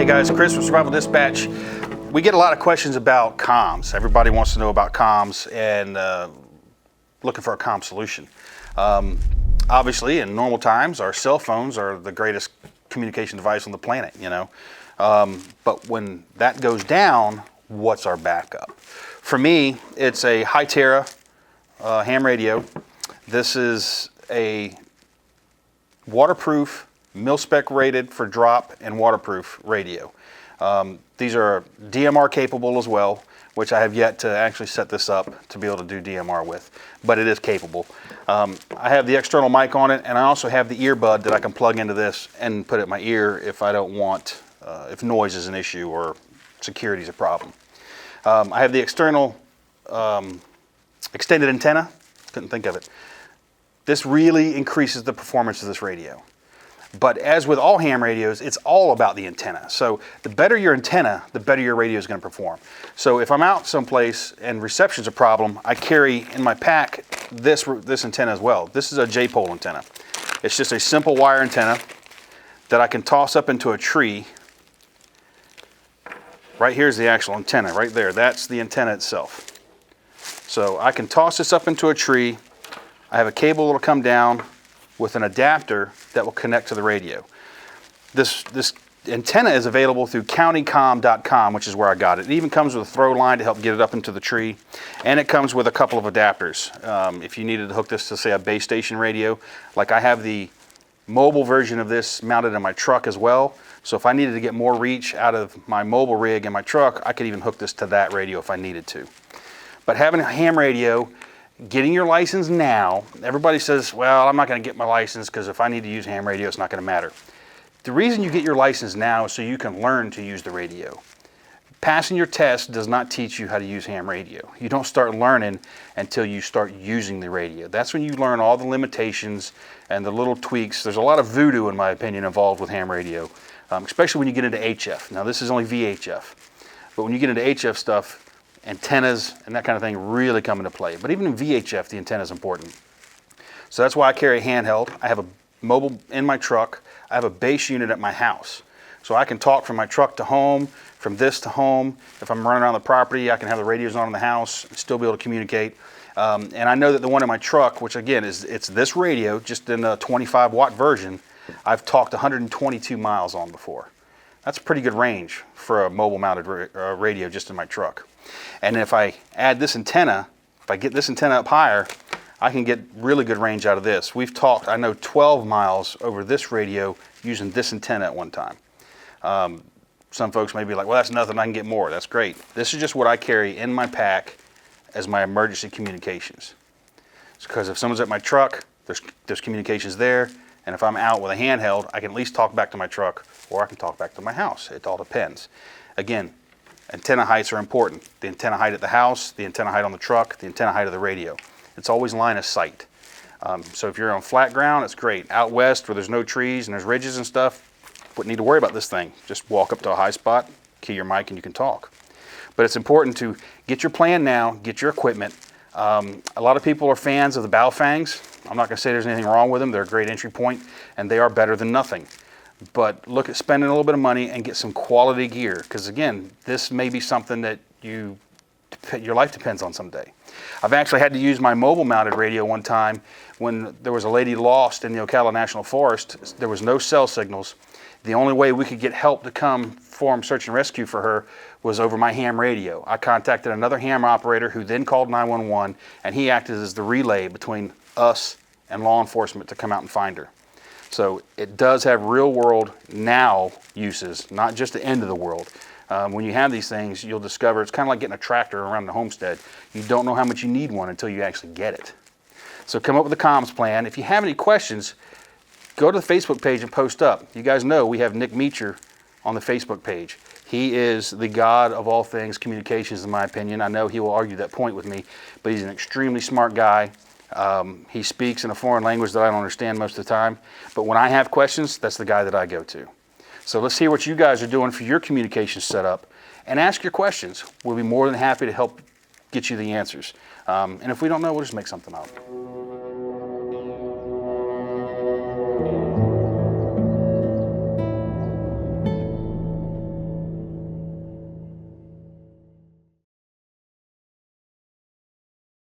Hey guys, Chris from Survival Dispatch. We get a lot of questions about comms. Everybody wants to know about comms and looking for a comm solution. Obviously, in normal times, our cell phones are the greatest communication device on the planet, you know. But when that goes down, what's our backup? For me, it's a Hytera ham radio. This is a waterproof, mil-spec rated for drop and waterproof radio. These are DMR capable as well, which I have yet to actually set this up to be able to do DMR with, but it is capable. I have the external mic on it, and I also have the earbud that I can plug into this and put it in my ear if I don't want, if noise is an issue or security is a problem. I have the external extended antenna, couldn't think of it. This really increases the performance of this radio. But as with all ham radios, it's all about the antenna. So the better your antenna, the better your radio is going to perform. So if I'm out someplace and reception's a problem, I carry in my pack this antenna as well. This is a J-pole antenna. It's just a simple wire antenna that I can toss up into a tree. Right here's the actual antenna, right there. That's the antenna itself. So I can toss this up into a tree. I have a cable that will come down with an adapter that will connect to the radio. This antenna is available through countycom.com, which is where I got it. It even comes with a throw line to help get it up into the tree, and it comes with a couple of adapters. If you needed to hook this to, say, a base station radio, like I have the mobile version of this mounted in my truck as well, so if I needed to get more reach out of my mobile rig in my truck, I could even hook this to that radio if I needed to. But having a ham radio, getting your license now, everybody says, well, I'm not going to get my license because if I need to use ham radio, it's not going to matter. The reason you get your license now is so you can learn to use the radio. Passing your test does not teach you how to use ham radio. You don't start learning until you start using the radio. That's when you learn all the limitations and the little tweaks. There's a lot of voodoo, in my opinion, involved with ham radio, especially when you get into HF. Now, this is only VHF, but when you get into HF stuff, antennas and that kind of thing really come into play. But even in VHF, the antenna is important. So that's why I carry a handheld. I have a mobile in my truck. I have a base unit at my house. So I can talk from my truck to home, from this to home. If I'm running around the property, I can have the radios on in the house and still be able to communicate. And I know that the one in my truck, which again it's this radio, just in a 25 watt version, I've talked 122 miles on before. That's a pretty good range for a mobile mounted radio just in my truck. And if I add this antenna, if I get this antenna up higher, I can get really good range out of this. We've talked, I know, 12 miles over this radio using this antenna at one time. Some folks may be like, well, that's nothing, I can get more. That's great. This is just what I carry in my pack as my emergency communications. It's because if someone's at my truck, there's communications there. And if I'm out with a handheld, I can at least talk back to my truck or I can talk back to my house. It all depends. Again, antenna heights are important. The antenna height at the house, the antenna height on the truck, the antenna height of the radio. It's always line of sight. So if you're on flat ground, it's great. Out west where there's no trees and there's ridges and stuff, wouldn't need to worry about this thing. Just walk up to a high spot, key your mic, and you can talk. But it's important to get your plan now, get your equipment. A lot of people are fans of the Baofangs. I'm not going to say there's anything wrong with them. They're a great entry point, and they are better than nothing. But look at spending a little bit of money and get some quality gear, because again, this may be something that your life depends on someday. I've actually had to use my mobile mounted radio one time when there was a lady lost in the Ocala National Forest. There was no cell signals. The only way we could get help to come form search and rescue for her was over my ham radio. I contacted another ham operator who then called 911, and he acted as the relay between us and law enforcement to come out and find her. So it does have real world now uses, not just the end of the world. When you have these things, you'll discover it's kind of like getting a tractor around the homestead. You don't know how much you need one until you actually get it. So come up with a comms plan. If you have any questions, go to the Facebook page and post up. You guys know we have Nick Meacher on the Facebook page. He is the god of all things communications, in my opinion. I know he will argue that point with me, but he's an extremely smart guy. He speaks in a foreign language that I don't understand most of the time. But when I have questions, that's the guy that I go to. So let's hear what you guys are doing for your communication setup and ask your questions. We'll be more than happy to help get you the answers. And if we don't know, we'll just make something up.